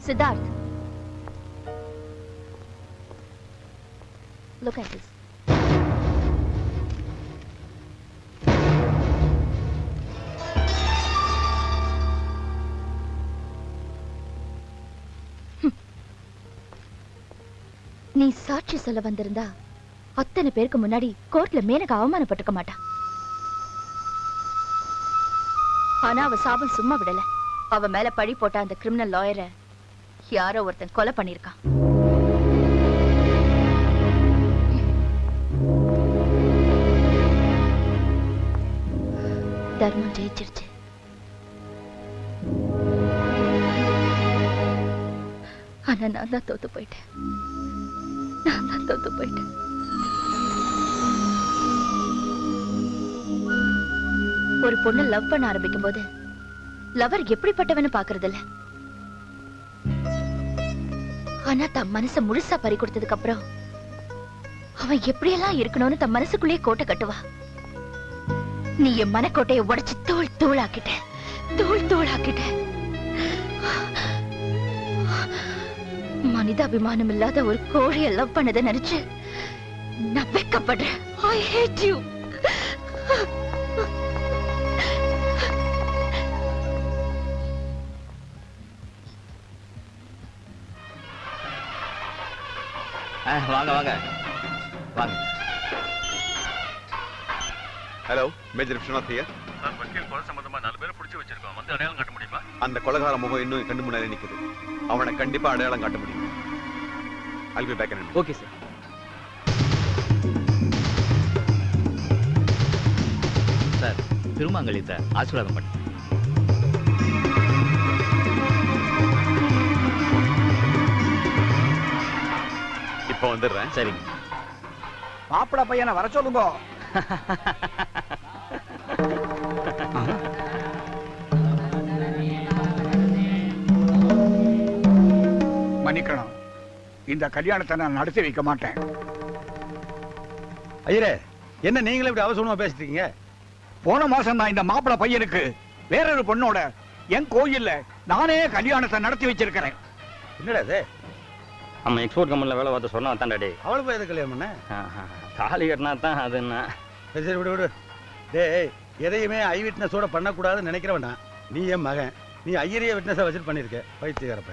Siddharth, look at this. நீ சாட்சி சொல்ல வந்திருந்தா அத்தனை பேருக்கு முன்னாடி கோர்ட்ல மேனக அவமானப்பட்டிருக்க மாட்டா. ஆனா அவ சாபம் சும்மா விடல. அவ மேல பழி போட்ட அந்த கிரிமினல் லாயரை யாரோ ஒருத்தன் கொலை பண்ணிருக்கான். தர்மம் ஜெயிச்சிருச்சு. ஆனா நான் தான் தோத்து போயிட்டேன். ஒரு பொண்ணு லவ் பண்ண ஆரம்பிக்கும் போது லவர் எப்படிப்பட்டவன்னு பாக்குறது இல்ல. ஆனா தன் மனச முழுசா பறி கொடுத்ததுக்கு அப்புறம் அவன் எப்படியெல்லாம் இருக்கணும்னு தன் மனசுக்குள்ளேயே கோட்டை கட்டுவா. நீ என் மனக்கோட்டையை உடைச்சு தூள் தூளாக்கிட்ட. மனிதாபிமானம் இல்லாத ஒரு கோழியை லவ் பண்ணதை நினைச்சு நான் வெட்கப்படுறேன். I hate you. வாங்க. Hello, major Vishwanath here. Sir, வக்கீல் கொலை சம்பந்தமா 4 பேரை பிடிச்சு வச்சிருக்கோம். வந்து அடையாளம் காட்ட முடியுமா? அந்த கொலைகார முகம் இன்னும் கண்டு முன்னாடி நிக்குது. அவனை கண்டிப்பா அடையாளம் காட்ட முடியும். I'll be back in a minute. Okay sir. Sir, திருமாங்கலியத்தை ஆசீர்வாதம் பண்ணு. இப்போ வந்துடுறேன். சரிங்க. மாப்பிள பையனை வர சொல்லுங்க. மன்னிக்கணும், இந்த கல்யாணத்தை நான் நடத்தி வைக்க மாட்டேன். ஐயரே, என்ன நீங்களே இப்படி அவசரமா பேசிட்டு இருக்கீங்க? போன மாசம் நான் இந்த மாப்பிள பையனுக்கு வேறொரு பொண்ணோட என் கோயில்ல நானே கல்யாணத்தை நடத்தி வச்சிருக்கிறேன். என்னடா இது? நம்ம எக்ஸ்போர்ட் கம்பெனியில் வேலை பார்த்து சொன்னா தான்டாடி. அவளை போய் எது கல்யாணம் பண்ண? தாலி கட்டினா தான் அது என்ன? சரி விடு. டேய், எதையுமே ஐ விட்னஸோட பண்ணக்கூடாதுன்னு நினைக்கிற வேண்டாம். நீ என் மகன், நீ ஐயரையே விட்னஸை வச்சுட்டு பண்ணியிருக்க. பைத்தியக்காரப்ப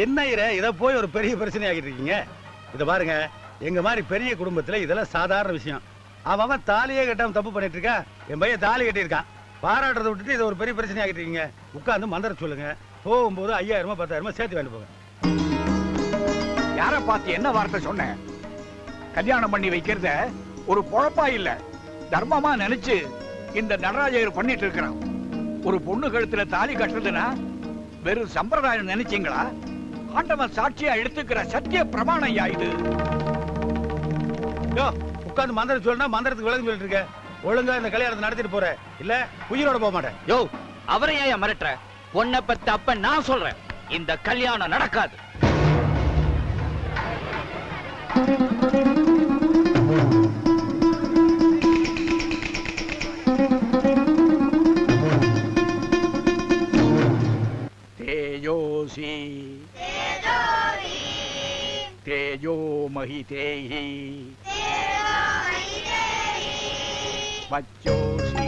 என்ன ஐயரே, இதை போய் ஒரு பெரிய பிரச்சனை ஆகிட்டு இருக்கீங்க. இதை பாருங்க, எங்க மாதிரி பெரிய குடும்பத்துல இதெல்லாம் சாதாரண விஷயம். அவன் தாலியே கட்டாம தப்பு பண்ணிட்டு இருக்கா. என் பையன் தாலி கட்டியிருக்கான். பாராட்டுறதை விட்டுட்டு இதை ஒரு பெரிய பிரச்சனை ஆகிட்டு இருக்கீங்க. உட்காந்து மந்திர சொல்லுங்க. போகும்போது 5000 10,000 சேர்த்து வேண்டு போங்க. யார பார்த்து என்ன வார்த்தை சொன்னேன்? கல்யாணம் பண்ணி வைக்கிறத ஒரு பொழப்பா இல்ல, தர்மமா நினைச்சு இந்த நடராஜர் பண்ணிட்டு இருக்கிறான். ஒரு பொண்ணு கழுத்துல தாலி கட்டுறதுன்னா வெறும் சம்பிரதாயம் நினைச்சீங்களா? ஆண்டவன் சாட்சியா எடுத்துக்கிற சத்திய பிரமாணம் ஐயா இது. உட்காந்து மந்திரம் சொல்லனா மந்திரத்துக்கு விளக்கம் சொல்லிட்டு இருக்க. ஒழுங்கா இந்த கல்யாணத்தை நடத்திட்டு போற, இல்ல உயிரோட போக மாட்டேன். யோ, அவரை ஏன் மிரட்டுற? உன்னை பத்தி அப்ப நான் சொல்றேன், இந்த கல்யாணம் நடக்காது. தேஜோசி தேஜோ மஹிதேஹி வச்சோசி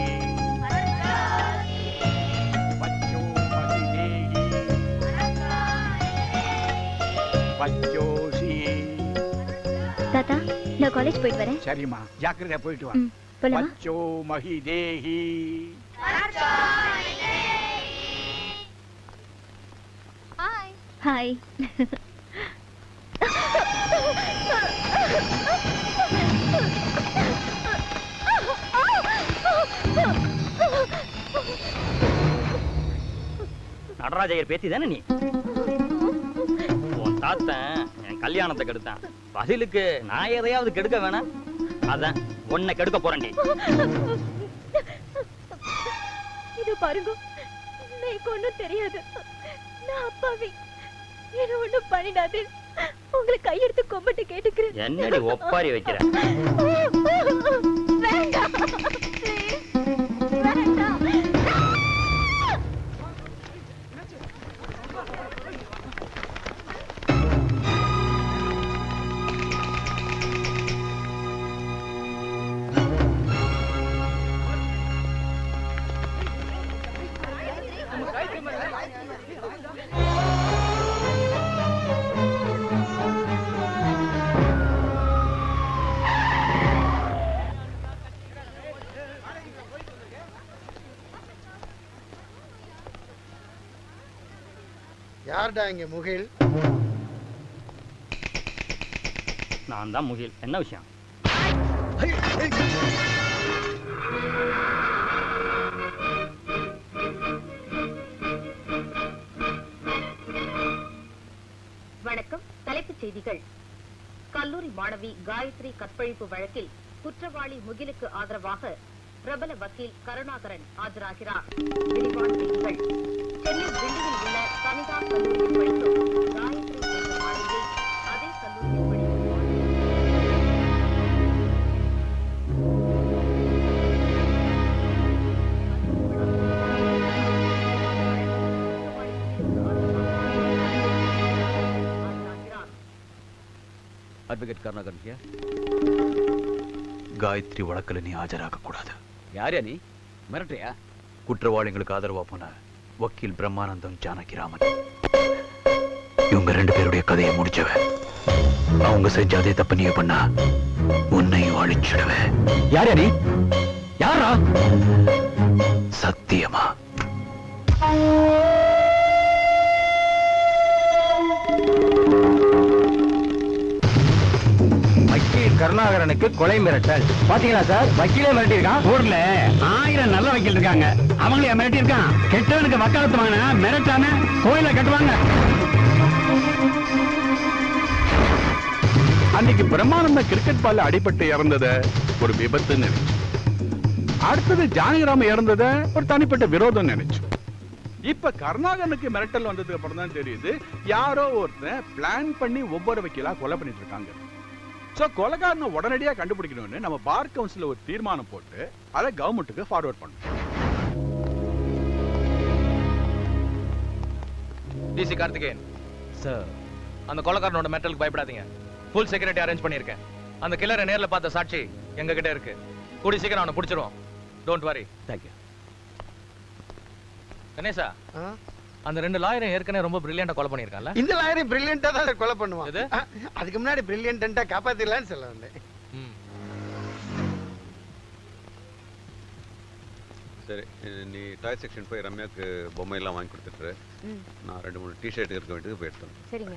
வச்சோ மஹிதேஹி வச்சோசி. தாத்தா, நான் காலேஜ் போயிட்டு வரேன். சரிம்மா, ஜாக்கிரதையா போயிட்டு வா. வச்சோ மஹிதேஹி. ஹாய். நடராஜர் பேத்தி தானே நீ? உன் தாத்தன் என் கல்யாணத்தை கெடுத்தான். பதிலுக்கு நான் எதையாவது கெடுக்க வேணாம். அதான் உன்னை கெடுக்க போறேன்டி. இது பாருங்க, எனக்கு ஒண்ணும் தெரியாது. நான் அப்பாவி, என்ன ஒண்ணும் பண்ணிடாது. உங்களை கையெடுத்து கொம்பிட்டு கேட்டுக்கிறேன். என்னடி ஒப்பாரி வைக்கிற? வேண்டாம், வேண்டாம். யார்டா இங்க முகில்? நான் தான் முகில். என்ன விஷயம்? வணக்கம். தலைப்புச் செய்திகள். கல்லூரி மாணவி காயத்ரி கற்பழிப்பு வழக்கில் குற்றவாளி முகிலுக்கு ஆதரவாக பிரபல வக்கீல் கருணாகரன் ஆஜராகிறார். விரிவான செய்திகள். சென்னை தில்லியில் உள்ள சனிதா கல்லூரியில் படிக்கும் காயத்ரி என்ற மாணவியை அதே கல்லூரியில் படிக்கும் அட்வொகேட் கருணாகரன் ஹியர். காயத்ரி வழக்கில் நீ ஆஜராக கூடாது. யாரையா நீ? மிரட்டையா? குற்றவாளிகளுக்கு ஆதரவா போன வக்கீல் பிரம்மானந்தம் ஜானகிராமன். இவங்க 2 பேருடைய கதையை முடிச்சவன். அவங்க செஞ்ச அதே தப்பு நீ பண்ணா உன்னையும் அழிச்சிடுவேன். யாரையா நீ? யாரா? சத்தியமா. வக்கீல் கருணாகரனுக்கு கொலை மிரட்டல். பாத்தீங்களா சார்? வக்கீலே மிரட்டி இருக்கான். ஊர்ல 1000 நல்ல வக்கீல் இருக்காங்க. அவங்களே மிரட்டி இருக்கான். கெட்டவனுக்கு வக்காலத்து வாங்கினா மிரட்டாம கோயில கட்டுவாங்க. அன்னைக்கு பிரம்மானந்த கிரிக்கெட் பால்ல அடிபட்டு இறந்தத ஒரு விபத்து நினைச்சு, அடுத்தது ஜானகிராம இறந்தத ஒரு தனிப்பட்ட விரோதம் நினைச்சு, இப்ப கருணாகரனுக்கு மிரட்டல் வந்ததுக்கு அப்புறம் தான் தெரியுது யாரோ ஒருத்தன் பிளான் பண்ணி ஒவ்வொரு வக்கீலா கொலை பண்ணிட்டு இருக்காங்க. சோ கொலைகாரனை உடனடியா கண்டுபிடிக்கணும்னு நம்ம பார் கவுன்சில் ஒரு தீர்மானம் போட்டு அதை கவர்மெண்ட்டுக்கு ஃபார்வர்ட் பண்ணோம். டிசி கார்த்திகேயன் சார், அந்த கொலைகாரனோட மெட்டலுக்கு பயப்படாதீங்க. ஃபுல் செக்யூரிட்டி அரேஞ்ச் பண்ணியிருக்கேன். அந்த கில்லரை நேர்ல பார்த்த சாட்சி எங்க கிட்ட இருக்கு. கூடி சீக்கிரம் அவனை பிடிச்சிருவோம். Don't worry. தேங்க்யூ. கணேசா, அந்த 2 லாயரும் ஏற்கனவே ரொம்ப பிரில்லியண்டா கொலை பண்ணியிருக்கான்ல? இந்த லாயரை பிரில்லியண்டா தான் கொலை பண்ணுவான். எது? அதுக்கு முன்னாடி பிரில்லியண்டா காப்பாத்திடலான்னு சொல்ல வந்தேன். சரி, நீ டாய் செக்ஷன் போய் ரம்யாக்கு பொம்மை எல்லாம் வாங்கி கொடுத்துட்டு நான் 2-3 டிஷர்ட் இருக்க வேண்டியது போய் எடுத்தேன். சரிங்க.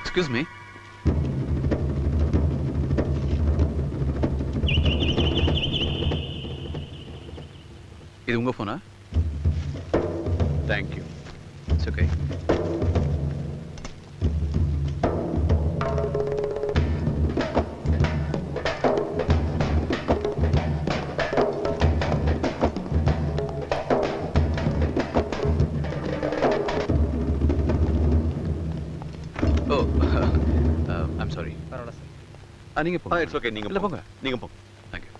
Excuse me. இது உங்க போனா? Thank you. It's okay. Oh, I'm sorry. பரவாயில்ல சார். நீங்க போங்க. It's okay. நீங்க இல்ல போங்க. நீங்க போங்க. Thank you.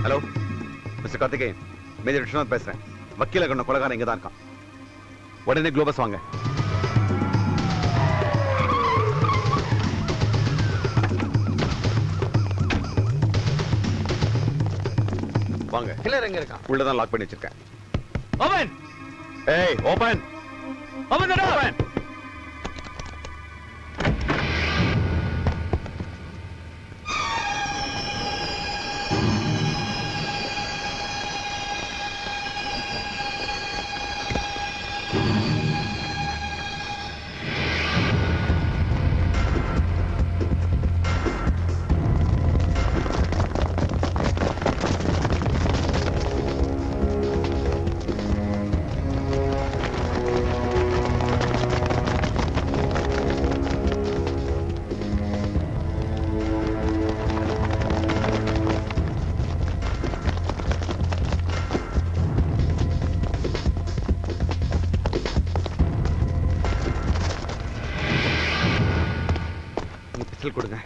Hello mister Karthikeyan, major Vishwanath பேசுறேன். வக்கீல கண்ண கொலைகாரன் இங்க தான் இருக்கான். உடனே குளோபஸ் வாங்க. வாங்க. கிளர் எங்க இருக்கான்? உள்ளதான் லாக் பண்ணி வச்சிருக்கேன். ஓபன். ஏய், ஓபன். ஓபன் தி டோர். ஓபன். பிஸ்டல் கொடுங்க.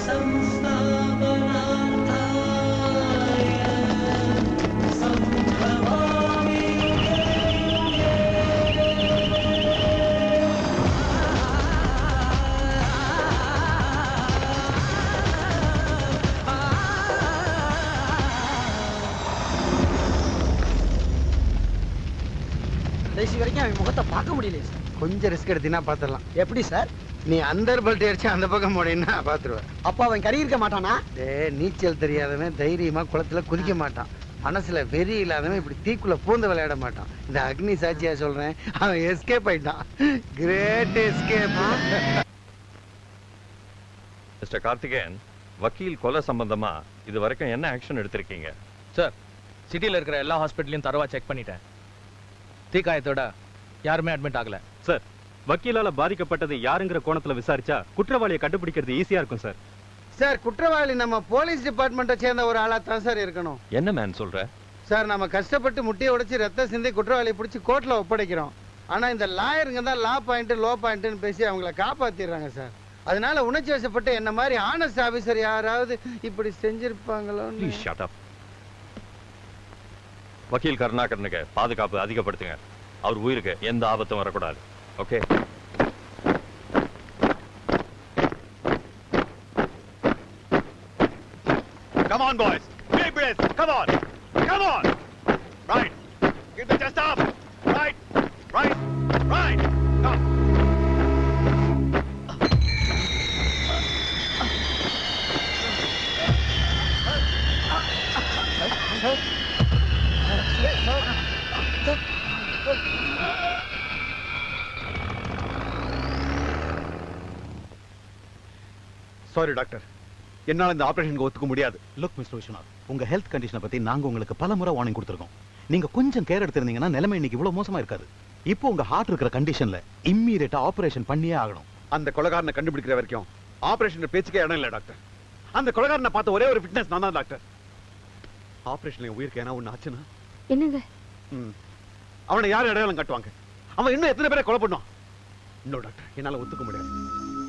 கடைசி வரைக்கும் அவன் முகத்தை பார்க்க முடியல சார். கொஞ்சம் ரிஸ்க் எடுத்தீங்கன்னா பார்த்துடலாம். எப்படி சார்? நீ அந்த பல்ட்டி அடிச்சு அந்த பக்கம் போனீங்கன்னா பார்த்துருவேன். அப்பா அவன் கறி இருக்க மாட்டானா? நீச்சல் தெரியாதவன் தைரியமா குளத்துல குதிக்க மாட்டான். மனசுல வெறி இல்லாதவன் இப்படி தீக்குள்ள பூந்து விளையாட மாட்டான். இந்த அக்னி சாட்சியா சொல்றேன், அவன் எஸ்கேப் ஆயிட்டான். Great escape. மிஸ்டர் கார்த்திகேயன், வக்கீல் கொலை சம்பந்தமா இது வரைக்கும் என்ன ஆக்ஷன் எடுத்திருக்கீங்க? சார், சிட்டில இருக்கிற எல்லா ஹாஸ்பிட்டலையும் தரவா செக் பண்ணிட்டேன். தீக்காயத்தோட யாருமே அட்மிட் ஆகல. சார், வக்கீலால பாதிக்கப்பட்டது யாருங்கிற கோணத்துல விசாரிச்சா குற்றவாளியை கண்டுபிடிக்கிறது ஈஸியா இருக்கும் சார். சார், குற்றவாளி நம்ம போலீஸ் டிபார்ட்மெண்ட்டை சேர்ந்த ஒரு ஆளா தான் சார் இருக்கணும். என்ன மேன் சொல்ற? சார், நம்ம கஷ்டப்பட்டு முட்டியை உடைச்சு ரத்த சிந்தி குற்றவாளியை பிடிச்சி கோர்ட்ல ஒப்படைக்கிறோம். ஆனா இந்த லாயருங்க தான் லா பாயிண்ட் லோ பாயிண்ட்னு பேசி அவங்கள காப்பாத்திடுறாங்க சார். அதனால உணர்ச்சி வசப்பட்டு என்ன மாதிரி ஆனஸ்ட் ஆபீசர் யாராவது இப்படி செஞ்சிருப்பாங்களோ. வக்கீல் கருணாகரனுக்கு பாதுகாப்பு அதிகப்படுத்துங்க. அவர் உயிருக்கு எந்த ஆபத்தும் வரக்கூடாது. Okay? Come on, boys. Deep breath. Come on. Come on. Right. Get the chest up. Right. Right. Right. Come. Sorry doctor, என்னால இந்த ஆபரேஷனுக்கு ஒத்துக்க முடியாது. லுக் மிஸ்டர் விஸ்வநாத், உங்க ஹெல்த் கண்டிஷனை பத்தி நாங்க உங்களுக்கு பல முறை வார்னிங் கொடுத்திருக்கோம். நீங்க கொஞ்சம் கேர் எடுத்திருந்தீங்கன்னா நிலைமை இன்னைக்கு இவ்வளவு மோசமா இருக்காது. இப்போ உங்க ஹார்ட் இருக்கிற கண்டிஷன்ல இம்மீடியட்டா ஆபரேஷன் பண்ணியே ஆகணும். அந்த கொலைகாரனை கண்டுபிடிக்கிற வரைக்கும் ஆபரேஷன் பேச்சுக்கே இடம் இல்லை டாக்டர். அந்த கொலைகாரனை பார்த்த ஒரே ஒரு ஃபிட்னஸ் நான் தான் டாக்டர். ஆபரேஷன்ல என் உயிருக்கு ஏன்னா ஒண்ணு ஆச்சுன்னா என்னங்க? அவனை யார் இடையாளம் காட்டுவாங்க? அவன் இன்னும் எத்தனை பேரை கொலை பண்ணுவான்? இன்னும் டாக்டர், என்னால ஒத்துக்க முடியாது.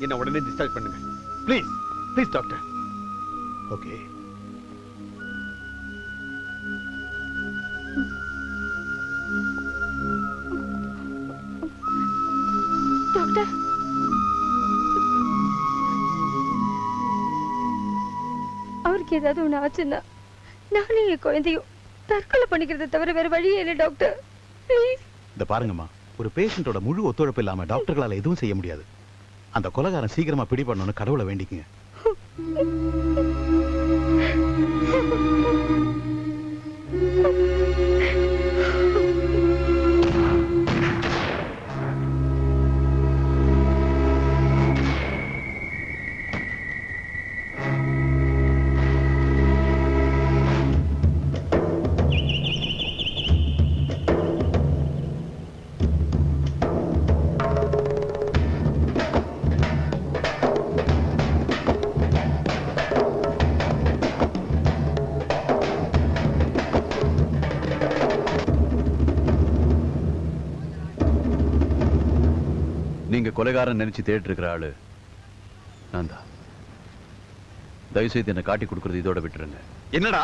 என்ன உடனே டிஸ்சார்ஜ் பண்ணுங்க please. Please doctor. Okay. Doctor, அவருக்கு ஏதாவது ஒண்ணு ஆச்சுன்னா நானும் என் குழந்தையும் தற்கொலை பண்ணிக்கிறத தவிர வேற வழியே இல்லை டாக்டர். ப்ளீஸ். இந்த பாருங்கம்மா, ஒரு பேஷண்டோட முழு ஒத்துழைப்பு இல்லாம டாக்டர்களால எதுவும் செய்ய முடியாது. அந்த கொலைகாரன் சீக்கிரமா பிடிபடணும்னு கடவுளை வேண்டிக்குங்க. நீங்க கொலைகாரன் நினைச்சு தேடிட்டு இருக்கிற ஆளு நான் தான். தயவுசெய்து என்ன காட்டி கொடுக்கறது இதோட விட்டுருங்க. என்னடா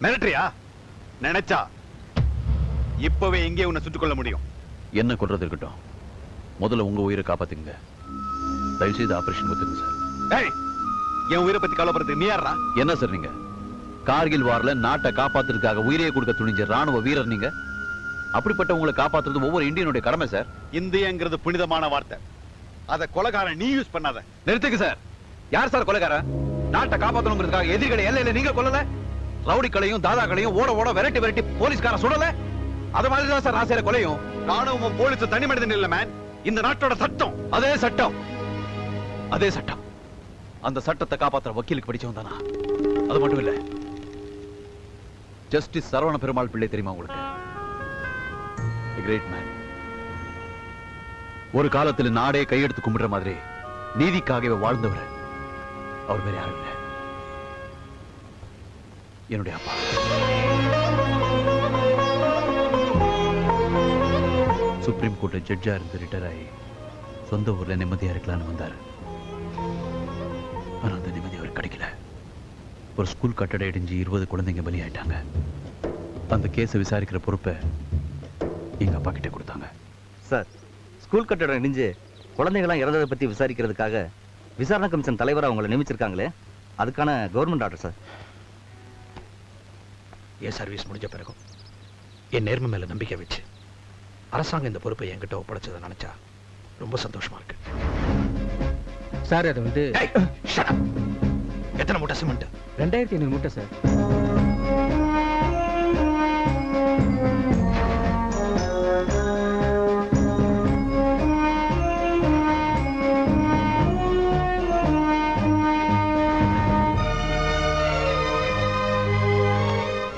மிரட்டறியா? நினைச்சா இப்பவே எங்கே உன்னை சுட்டுக் கொள்ள முடியும். என்ன கொல்றது இருக்கட்டும், முதல்ல உங்க உயிரை காப்பாத்துங்க. தயவுசெய்து ஆபரேஷன் ஒத்துங்க சார். என் உயிரை பத்தி கவலைப்படுறதுக்கு நீ யாரா? என்ன சார் நீங்க? கார்கில் வார்ல நாட்டை காப்பாத்துறதுக்காக உயிரையே கொடுக்க துணிஞ்ச ராணுவ வீரர் நீங்க. அப்படிப்பட்ட உங்களை காப்பாத்துறது ஒவ்வொரு இந்தியனுடைய கடமை சார். இந்தியங்கிறது புனிதமான வார்த்தை. அத கொலைகாரன் நீ யூஸ் பண்ணாத. நிறுத்துங்க சார். யார் சார் கொலைகாரன்? நாட்டை காப்பாத்தணுங்கிறதுக்காக எதிரிகளை எல்லையில நீங்க கொல்லல. ரவுடிகளையும் தாதாக்களையும் ஓட ஓட விரட்டி விரட்டி போலீஸ்காரன் சுடல. அது மாதிரி தான் சார் நான் செய்யற கொலையும். ராணுவமும் போலீஸ் தனி மனிதன் இல்ல மேன். இந்த நாட்டோட சட்டம். அதே சட்டம், அதே சட்டம். அந்த சட்டத்தை காப்பாத்துற வக்கீலுக்கு படிச்சவன் தானா? அது மட்டும் இல்ல, ஜஸ்டிஸ் சரவண பெருமாள் பிள்ளை தெரியுமா உங்களுக்கு? Great man. ஒரு காலத்தில் நாடே கையெடுத்து கும்பிடுற மாதிரி நீதிக்காகவே வாழ்ந்தவர். அவர் வேற யாரும் இல்லை, என்னுடைய அப்பா. சுப்ரீம் கோர்ட் ஜட்ஜா இருந்து ரிட்டையர் ஆகி சொந்த ஊர்ல நிம்மதியா இருக்கலாம்னு வந்தார். ஆனா அந்த நிம்மதி அவர் கிடைக்கல. ஒரு ஸ்கூல் கட்டடம் இடிஞ்சு 20 குழந்தைங்க பலியாயிட்டாங்க. அந்த கேஸை விசாரிக்கிற பொறுப்பை எங்க அப்பா கிட்ட கொடுத்தாங்க. சார், ஸ்கூல் கட்டடம் இடிஞ்சு குழந்தைங்களாம் இறந்ததை பத்தி விசாரிக்கிறதுக்காக விசாரணை கமிஷன் தலைவராக அவங்களை நியமிச்சிருக்காங்களே, அதுக்கான கவர்மெண்ட் ஆர்டர் சார். என் சர்வீஸ் முடிஞ்ச பிறகும் என் நேர்மை மேல நம்பிக்கை வச்சு அரசாங்கம் இந்த பொறுப்பை என்கிட்ட ஒப்படைச்சதை நினைச்சா ரொம்ப சந்தோஷமா இருக்கு சார். அது வந்து எத்தனை மூட்டை சிமெண்ட்? 2500 மூட்டை சார்.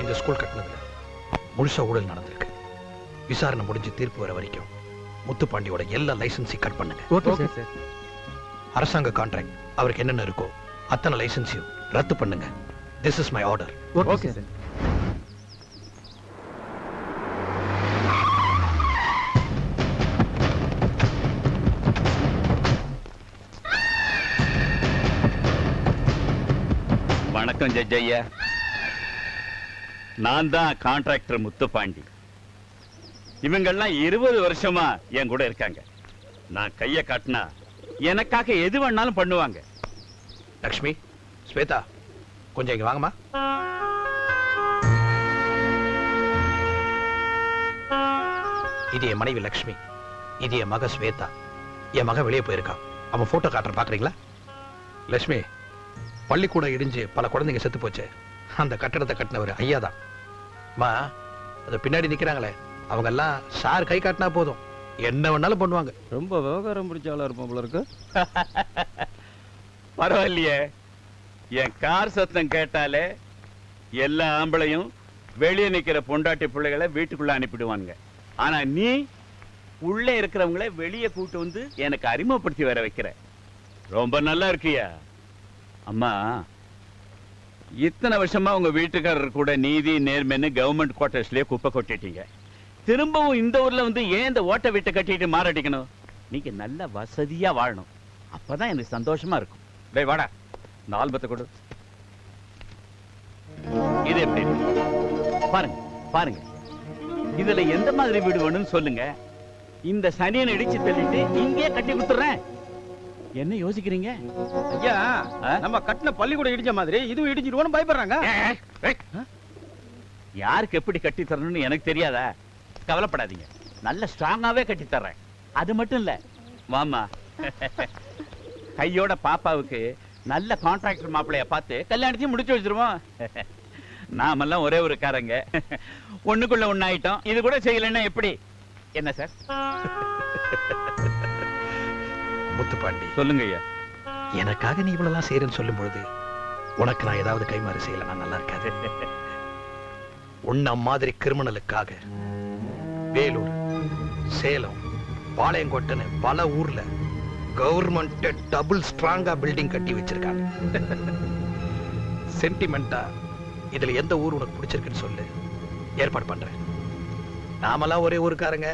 இந்த ஸ்கூல் கட்டினதுல முழுசா ஊழல் நடந்திருக்கு. விசாரணை முடிஞ்சு தீர்ப்பு வர வரைக்கும் முத்துப்பாண்டியோட எல்லா லைசன்ஸையும் கட் பண்ணுங்க. Okay sir. அரசாங்க கான்ட்ராக்ட் அவருக்கு என்னென்ன இருக்கோ அத்தனை லைசன்ஸையும் ரத்து பண்ணுங்க. This is my order. Okay sir. வணக்கம் ஜட்ஜ் ஐயா. நான் தான் கான்ட்ராக்டர் முத்துப்பாண்டி. இவங்கெல்லாம் 20 வருஷமா என் கூட இருக்காங்க. நான் கைய காட்டினா எனக்காக எது வேணாலும் பண்ணுவாங்க. லக்ஷ்மி, ஸ்வேதா, கொஞ்சம் இங்க வாங்கம்மா. இது என் மனைவி லக்ஷ்மி, இது என் மக ஸ்வேதா. என் மக வெளியே போயிருக்கான். அவன் போட்டோ காட்டுற பாக்குறீங்களா? லட்சுமி, பள்ளிக்கூடம் இடிஞ்சு பல குழந்தைங்க செத்து போச்சு. அந்த கட்டடத்தை கட்டினவர் ஐயா தான். அது பின்னாடி நிக்கிறாங்களே, அவங்க எல்லாம் சார் கை காட்டினா போதும், என்ன வேணாலும் பண்ணுவாங்க. ரொம்ப விவகாரம் பிடிச்சாலும் இருப்போம் போல இருக்கு. பரவாயில்லையே, என் கார் சத்தம் கேட்டாலே எல்லா ஆம்பளையும் வெளியே நிக்கிற பொண்டாட்டி பிள்ளைகளை வீட்டுக்குள்ள அனுப்பிடுவாங்க. ஆனா நீ உள்ளே இருக்கிறவங்கள வெளியே கூட்டு வந்து எனக்கு அறிமுகப்படுத்தி வர வைக்கிற. ரொம்ப நல்லா இருக்கியா அம்மா. இத்தனை வருஷமா உங்க வீட்டுக்காரர் கூட நீதி நேர்மைன்னு கவர்மெண்ட் குவார்டர்ஸ்லயே குப்பை கொட்டிட்டீங்க. திரும்பவும் இந்த ஊர்ல வந்து ஏன் இந்த ஓட்ட வீட்டை கட்டிட்டு மாறடிக்கணும்? நீங்க நல்ல வசதியா வாழணும். அப்பதான் எனக்கு சந்தோஷமா இருக்கும். டேய் வாடா, இந்த ஆல்பத்தை கொடு. இது எப்படி பாருங்க பாருங்க. இதுல எந்த மாதிரி வீடு வேணும்னு சொல்லுங்க. இந்த சனியனை இடிச்சு தள்ளிட்டு இங்கே கட்டி கொடுத்துறேன். என்ன யோசிக்கிறீங்க? ஐயா, நம்ம கட்டின பள்ளிக்கூடம் இடிச்ச மாதிரி இதுவும் இடிச்சிடுவோம்னு பயப்படுறாங்க. யாருக்கு எப்படி கட்டி தரணும்னு எனக்கு தெரியாதா? கவலைப்படாதீங்க, நல்ல ஸ்ட்ராங்காவே கட்டி தர்றேன். அது மட்டும் இல்ல மாமா, கையோட பாப்பாவுக்கு நல்ல கான்ட்ராக்டர் மாப்பிள்ளைய பார்த்து கல்யாணத்தையும் முடிச்சு வச்சிருவோம். நாமெல்லாம் ஒரே ஒரு காரங்க, ஒண்ணுக்குள்ள ஒண்ணாயிட்டோம். இது கூட செய்யலன்னா எப்படி? என்ன சார்? முத்துப்பாண்டி, சொல்லுங்க ஐயா. எனக்காக நீ இவ்வளவு செய்யறேன்னு சொல்லும் பொழுது உனக்கு நான் ஏதாவது கைமாறு செய்யலன்னா நல்லா இருக்காது. உன்ன மாதிரி கிரிமினலுக்காக வேலூர், சேலம், பாளையங்கோட்டைன்னு பல ஊர்ல கவர்மெண்ட் டபுள் ஸ்ட்ராங்கா பில்டிங் கட்டி வச்சிருக்காங்க. சென்டிமெண்டா இதுல எந்த ஊர் உனக்கு பிடிச்சிருக்குன்னு சொல்லு, ஏற்பாடு பண்றேன். நாமெல்லாம் ஒரே ஊருக்காரங்க,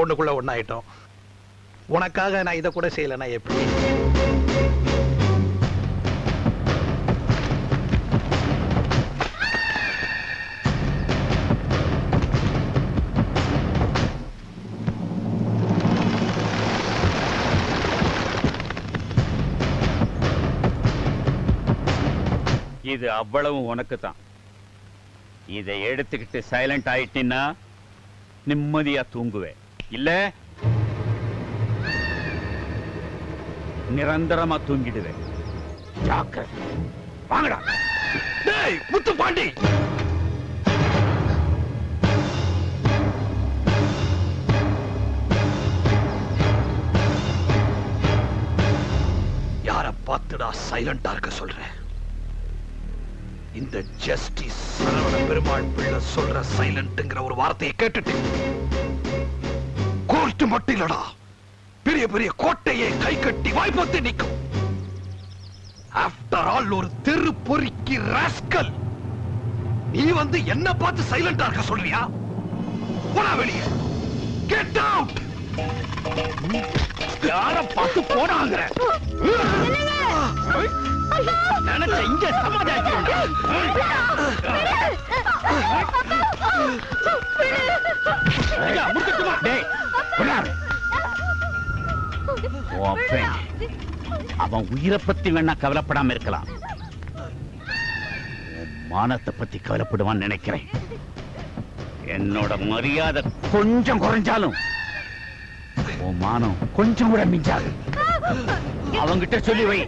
ஒண்ணுக்குள்ள ஒண்ணாயிட்டோம். உனக்காக நான் இதை கூட செய்யலன்னா எப்படி? இது அவ்வளவு உனக்கு தான். இதை எடுத்துக்கிட்டு சைலண்ட் ஆயிட்டீன்னா நிம்மதியா தூங்குவேன். இல்ல நிரந்தரமா தூங்கிடுவேன். ஜாக்கிரதை. வாங்கடா. டேய் முத்துப்பாண்டி, யார பார்த்துடா சைலண்டா இருக்க சொல்றேன்? இந்த ஜஸ்டிஸ் சரவண பெருமாள் பிள்ளை சொல்ற சைலண்ட்ங்கிற ஒரு வார்த்தையை கேட்டுட்டு கோர்ட் மட்டும் இல்லடா, பெரிய பெரிய கோட்டையை கை கட்டி வாய்ப்பொத்தி நிற்கும். ஆஃப்டர் ஆல் ஒரு தெரு பொறுக்கி ராஸ்கல், நீ வந்து என்ன பார்த்து சைலண்டா இருக்க சொல்றியா? போடா வெளியே. Get out. யார பார்த்து போடாங்கற? நினைச்ச இங்க அவன் உயிரை பத்தி வேணா கவலைப்படாம இருக்கலாம், மானத்தை பத்தி கவலைப்படுவான்னு நினைக்கிறேன். என்னோட மரியாதை கொஞ்சம் குறைஞ்சாலும் உன் மானம் கொஞ்சம் கூட மிஞ்சாது. அவங்கிட்ட சொல்லி வை.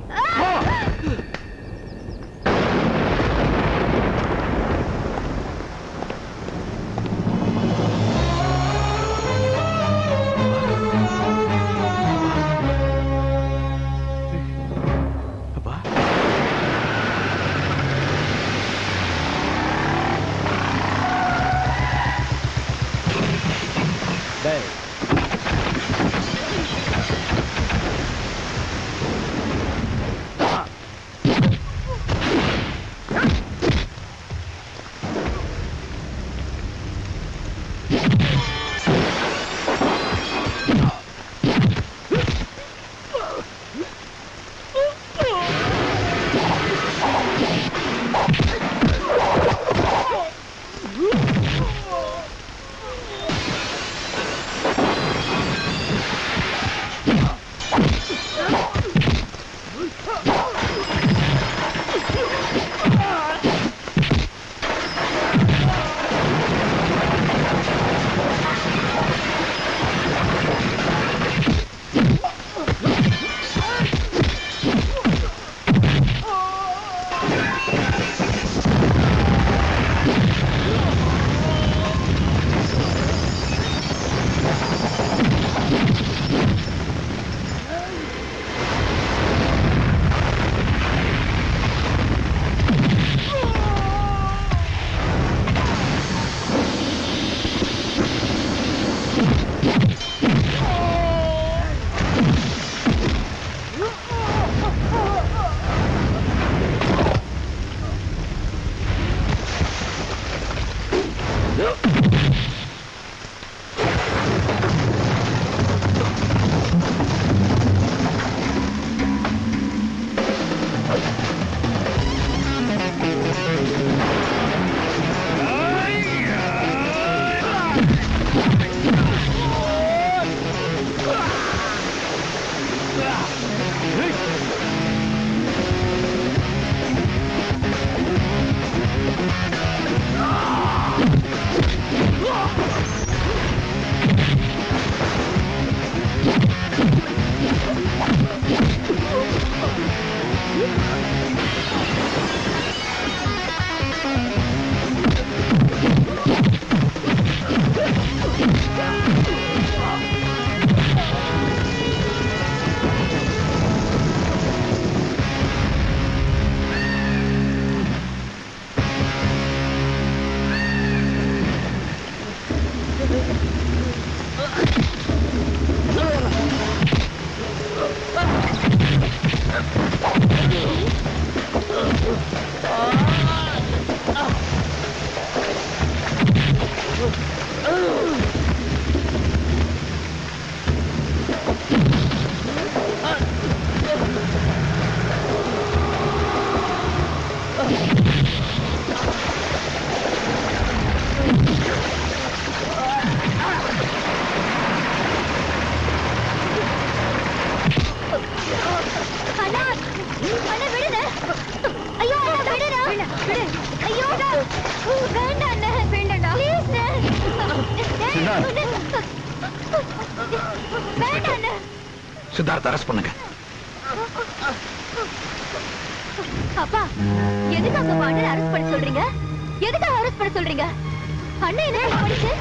சித்தார்த்த அரெஸ்ட் பண்ணுங்க. அப்பா, எதுக்காக அண்ணனை அரெஸ்ட் பண்ண சொல்றீங்க? எதுக்காக அரெஸ்ட் பண்ண சொல்றீங்க? அண்ணன் என்ன பண்ணிச்சு?